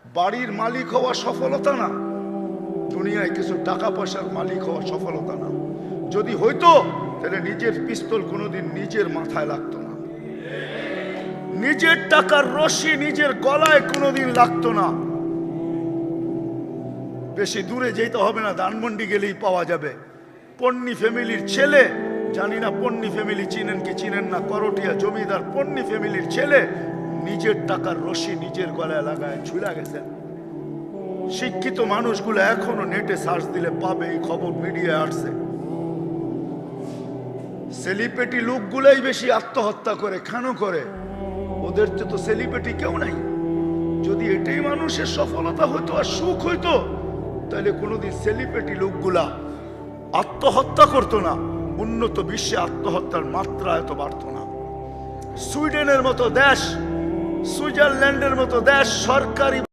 বাড়ির মালিক হওয়া সফলতা না, দুনিয়ায় কিছু টাকা পয়সার মালিক হওয়া সফলতা না। যদি হইতো তাহলে নিজের পিস্তল কোনোদিন নিজের মাথায় লাগতো না, নিজের টাকার রশি নিজের গলায় কোনোদিন লাগতো না। বেশি দূরে যেতে হবে না, ধানমন্ডি গেলেই পাওয়া যাবে। পন্নী ফ্যামিলির ছেলে, জানি না পন্নী ফ্যামিলি চিনেন কি চিনেন না, করটিয়া জমিদার পন্নী ফ্যামিলির ছেলে নিজের টাকার রশি নিজের গলায় লাগায় ঝুলা গেছেন। শিক্ষিত মানুষগুলো এখনো নেটে সার্চ দিলে পাবে, এই খবর মিডিয়ায় আসছে। সেলিব্রিটি লোকগুলাই বেশি আত্মহত্যা করে, কেন করে? ওদের তো সেলিব্রিটি কেউ নাই। যদি এটাই মানুষের সফলতা হইতো আর সুখ হইতো, তাহলে কোনোদিন সেলিব্রিটি লোকগুলা আত্মহত্যা করতো না, উন্নত বিশ্বে আত্মহত্যার মাত্রা এত বাড়তো না। সুইডেনের মতো দেশ, সুইজারল্যান্ডের মতো দেশ সরকারি